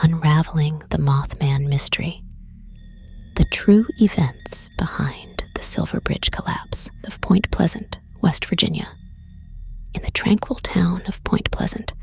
Unraveling the Mothman mystery, the true events behind the Silver Bridge collapse of Point Pleasant, West Virginia. In the tranquil town of Point Pleasant,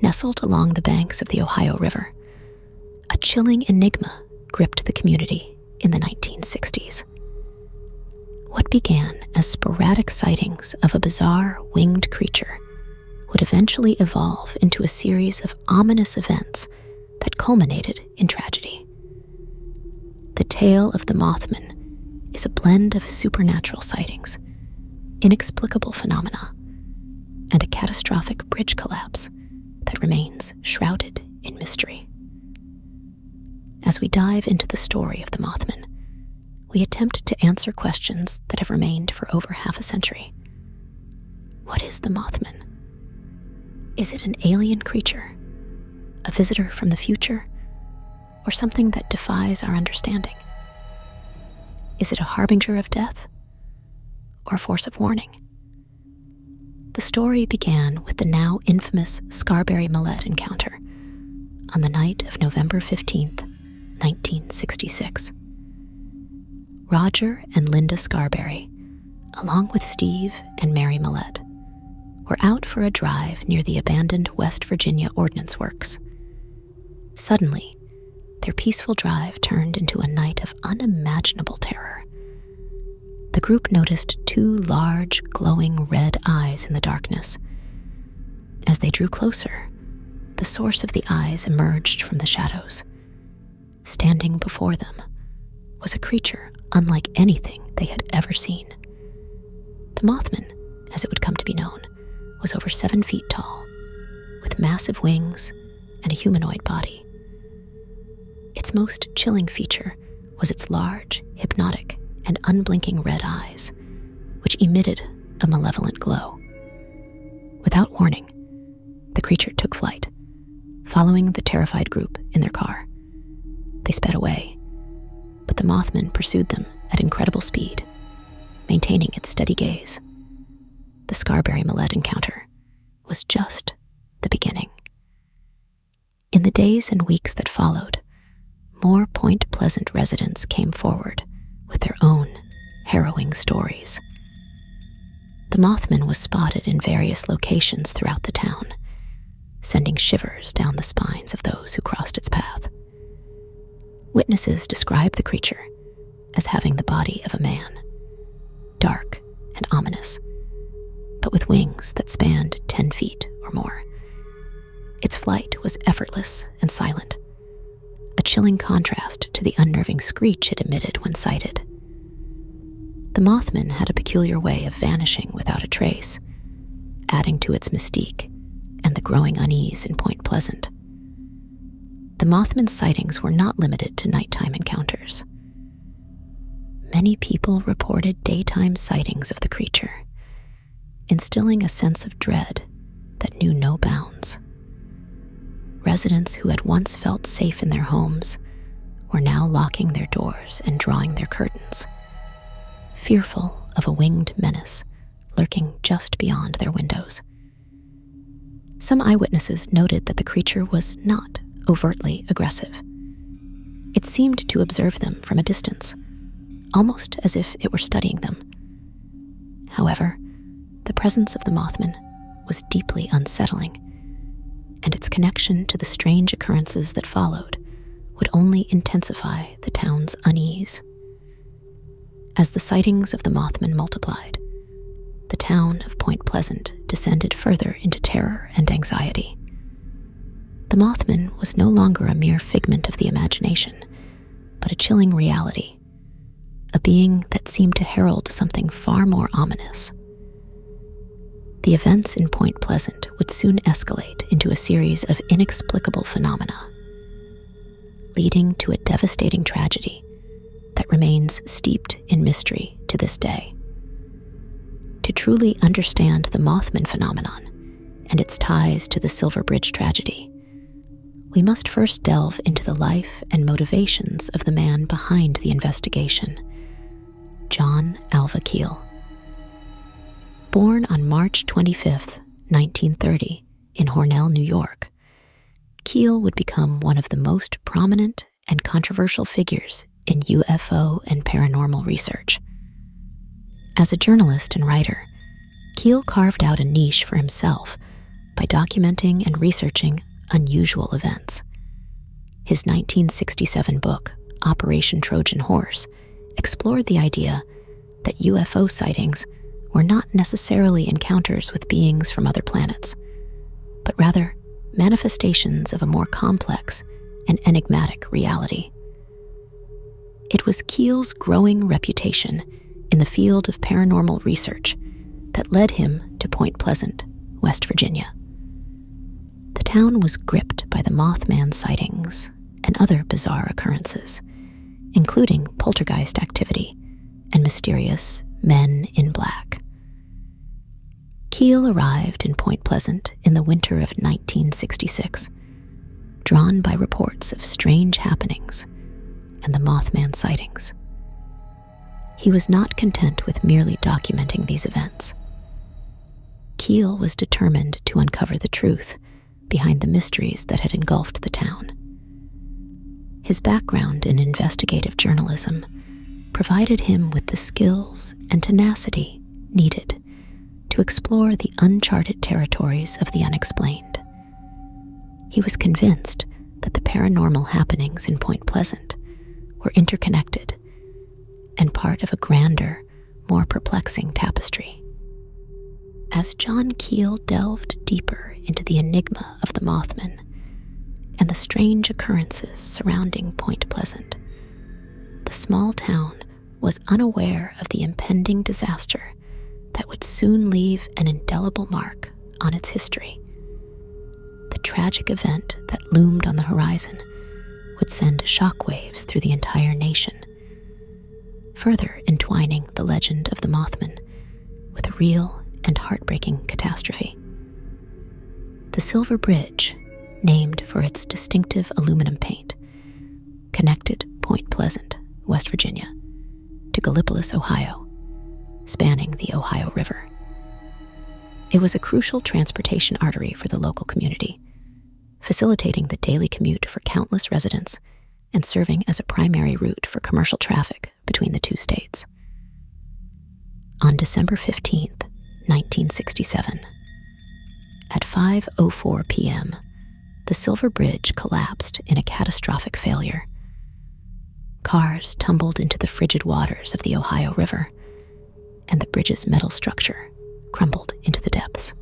nestled along the banks of the Ohio River, a chilling enigma gripped the community in the 1960s. What began as sporadic sightings of a bizarre winged creature would eventually evolve into a series of ominous events that culminated in tragedy. The tale of the Mothman is a blend of supernatural sightings, inexplicable phenomena, and a catastrophic bridge collapse that remains shrouded in mystery. As we dive into the story of the Mothman, we attempt to answer questions that have remained for over half a century. What is the Mothman? Is it an alien creature, a visitor from the future, or something that defies our understanding? Is it a harbinger of death, or a force of warning? The story began with the now infamous Scarberry Mallette encounter on the night of November 15th, 1966. Roger and Linda Scarberry, along with Steve and Mary Mallette, were out for a drive near the abandoned West Virginia Ordnance Works. Suddenly, their peaceful drive turned into a night of unimaginable terror. The group noticed two large, glowing red eyes in the darkness. As they drew closer, the source of the eyes emerged from the shadows. Standing before them was a creature unlike anything they had ever seen. The Mothman, as it would come to be known, was over 7 feet tall, with massive wings and a humanoid body. Its most chilling feature was its large, hypnotic, and unblinking red eyes, which emitted a malevolent glow. Without warning, the creature took flight, following the terrified group in their car. They sped away, but the Mothman pursued them at incredible speed, maintaining its steady gaze. The Scarberry Mallette encounter was just the beginning. In the days and weeks that followed, more Point Pleasant residents came forward with their own harrowing stories. The Mothman was spotted in various locations throughout the town, sending shivers down the spines of those who crossed its path. Witnesses described the creature as having the body of a man, dark and ominous, but with wings that spanned 10 feet or more. Its flight was effortless and silent, a chilling contrast to the unnerving screech it emitted when sighted. The Mothman had a peculiar way of vanishing without a trace, adding to its mystique and the growing unease in Point Pleasant. The Mothman's sightings were not limited to nighttime encounters. Many people reported daytime sightings of the creature, instilling a sense of dread that knew no bounds. Residents who had once felt safe in their homes were now locking their doors and drawing their curtains, fearful of a winged menace lurking just beyond their windows. Some eyewitnesses noted that the creature was not overtly aggressive. It seemed to observe them from a distance, almost as if it were studying them. However, the presence of the Mothman was deeply unsettling, and its connection to the strange occurrences that followed would only intensify the town's unease. As the sightings of the Mothman multiplied, the town of Point Pleasant descended further into terror and anxiety. The Mothman was no longer a mere figment of the imagination, but a chilling reality, a being that seemed to herald something far more ominous. The events in Point Pleasant would soon escalate into a series of inexplicable phenomena, leading to a devastating tragedy that remains steeped in mystery to this day. To truly understand the Mothman phenomenon and its ties to the Silver Bridge tragedy, we must first delve into the life and motivations of the man behind the investigation, John Keel. Born on March 25, 1930, in Hornell, New York, Keel would become one of the most prominent and controversial figures in UFO and paranormal research. As a journalist and writer, Keel carved out a niche for himself by documenting and researching unusual events. His 1967 book, Operation Trojan Horse, explored the idea that UFO sightings were not necessarily encounters with beings from other planets, but rather manifestations of a more complex and enigmatic reality. It was Keel's growing reputation in the field of paranormal research that led him to Point Pleasant, West Virginia. The town was gripped by the Mothman sightings and other bizarre occurrences, including poltergeist activity and mysterious men in black. Keel arrived in Point Pleasant in the winter of 1966, drawn by reports of strange happenings and the Mothman sightings. He was not content with merely documenting these events. Keel was determined to uncover the truth behind the mysteries that had engulfed the town. His background in investigative journalism provided him with the skills and tenacity needed to explore the uncharted territories of the unexplained. He was convinced that the paranormal happenings in Point Pleasant were interconnected and part of a grander, more perplexing tapestry. As John Keel delved deeper into the enigma of the Mothman and the strange occurrences surrounding Point Pleasant, the small town was unaware of the impending disaster that would soon leave an indelible mark on its history. The tragic event that loomed on the horizon would send shockwaves through the entire nation, further entwining the legend of the Mothman with a real and heartbreaking catastrophe. The Silver Bridge, named for its distinctive aluminum paint, connected Point Pleasant, West Virginia, to Gallipolis, Ohio, spanning the Ohio River. It was a crucial transportation artery for the local community, facilitating the daily commute for countless residents and serving as a primary route for commercial traffic between the two states. On December 15th, 1967, at 5:04 p.m., the Silver Bridge collapsed in a catastrophic failure. Cars tumbled into the frigid waters of the Ohio River, and the bridge's metal structure crumbled into the depths.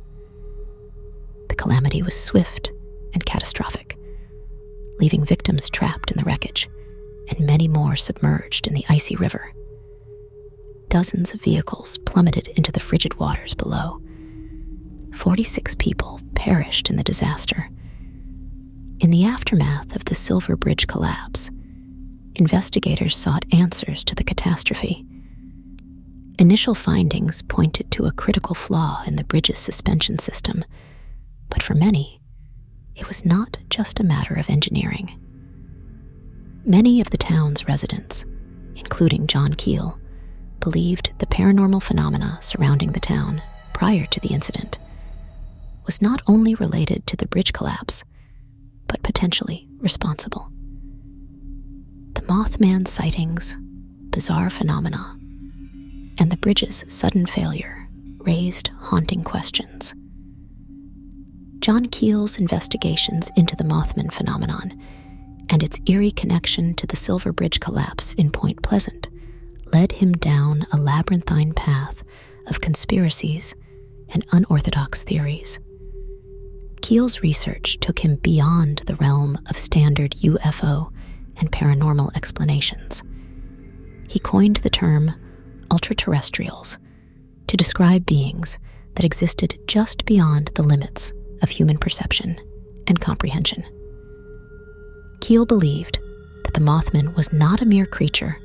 The calamity was swift and catastrophic, leaving victims trapped in the wreckage and many more submerged in the icy river. Dozens of vehicles plummeted into the frigid waters below. 46 people perished in the disaster. In the aftermath of the Silver Bridge collapse, investigators sought answers to the catastrophe. Initial findings pointed to a critical flaw in the bridge's suspension system, but for many, it was not just a matter of engineering. Many of the town's residents, including John Keel, believed the paranormal phenomena surrounding the town prior to the incident was not only related to the bridge collapse, but potentially responsible. The Mothman sightings, bizarre phenomena, and the bridge's sudden failure raised haunting questions. John Keel's investigations into the Mothman phenomenon and its eerie connection to the Silver Bridge collapse in Point Pleasant led him down a labyrinthine path of conspiracies and unorthodox theories. Keel's research took him beyond the realm of standard UFO and paranormal explanations. He coined the term ultraterrestrials to describe beings that existed just beyond the limits of human perception and comprehension. Keel believed that the Mothman was not a mere creature,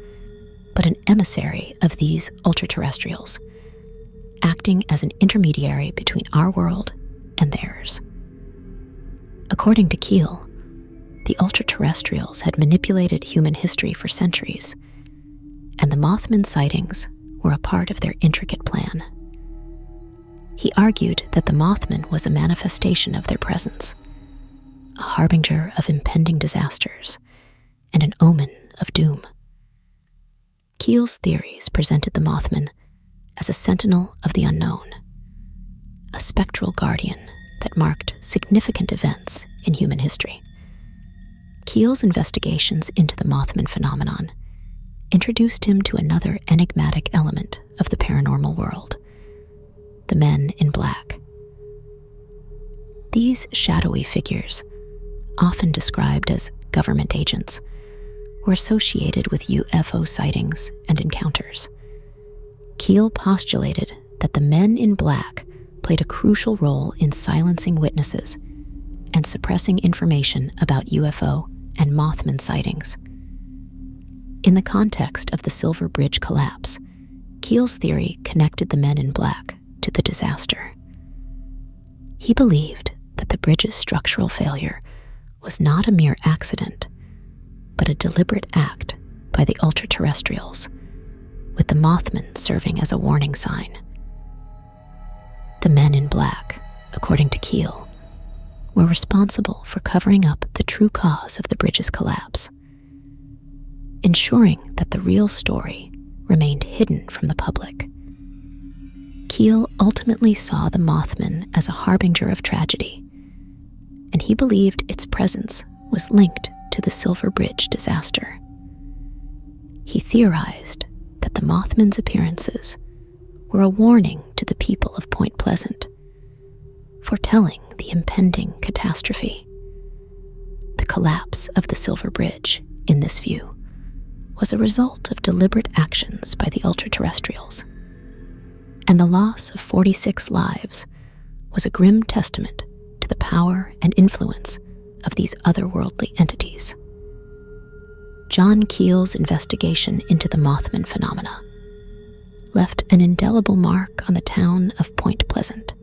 but an emissary of these ultraterrestrials, acting as an intermediary between our world and theirs. According to Keel, the ultraterrestrials had manipulated human history for centuries, and the Mothman sightings were a part of their intricate plan. He argued that the Mothman was a manifestation of their presence, a harbinger of impending disasters and an omen of doom. Keel's theories presented the Mothman as a sentinel of the unknown, a spectral guardian that marked significant events in human history. Keel's investigations into the Mothman phenomenon introduced him to another enigmatic element of the paranormal world: the men in black. These shadowy figures, often described as government agents, were associated with UFO sightings and encounters. Keel postulated that the men in black played a crucial role in silencing witnesses and suppressing information about UFO and Mothman sightings. In the context of the Silver Bridge collapse, Keel's theory connected the men in black to the disaster. He believed that the bridge's structural failure was not a mere accident, but a deliberate act by the ultra-terrestrials, with the Mothman serving as a warning sign. The men in black, according to Keel, were responsible for covering up the true cause of the bridge's collapse, ensuring that the real story remained hidden from the public. Keel ultimately saw the Mothman as a harbinger of tragedy, and he believed its presence was linked to the Silver Bridge disaster. He theorized that the Mothman's appearances were a warning to the people of Point Pleasant, foretelling the impending catastrophe. The collapse of the Silver Bridge, in this view, was a result of deliberate actions by the ultra-terrestrials, and the loss of 46 lives was a grim testament to the power and influence of these otherworldly entities. John Keel's investigation into the Mothman phenomena left an indelible mark on the town of Point Pleasant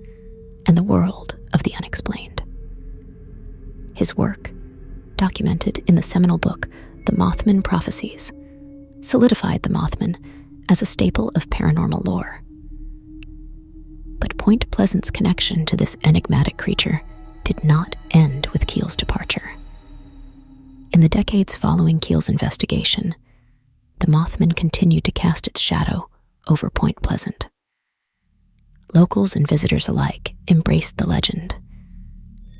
and the world of the unexplained. His work, documented in the seminal book The Mothman Prophecies, solidified the Mothman as a staple of paranormal lore. But Point Pleasant's connection to this enigmatic creature did not end with Keel's departure. In the decades following Keel's investigation, the Mothman continued to cast its shadow over Point Pleasant. Locals and visitors alike embraced the legend,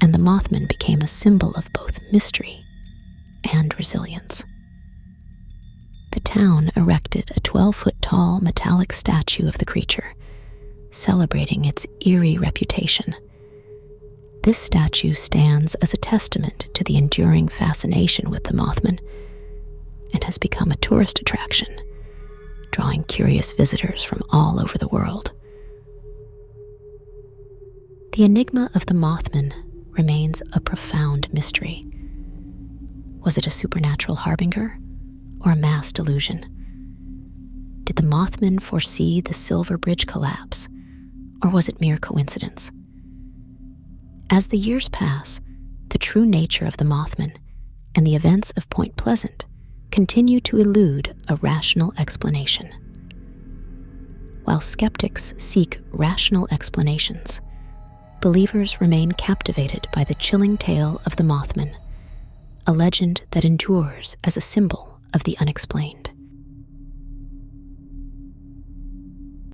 and the Mothman became a symbol of both mystery and resilience. The town erected a 12-foot-tall metallic statue of the creature, celebrating its eerie reputation. This statue stands as a testament to the enduring fascination with the Mothman and has become a tourist attraction, drawing curious visitors from all over the world. The enigma of the Mothman remains a profound mystery. Was it a supernatural harbinger or a mass delusion? Did the Mothman foresee the Silver Bridge collapse, or was it mere coincidence? As the years pass, the true nature of the Mothman and the events of Point Pleasant continue to elude a rational explanation. While skeptics seek rational explanations, believers remain captivated by the chilling tale of the Mothman, a legend that endures as a symbol of the unexplained.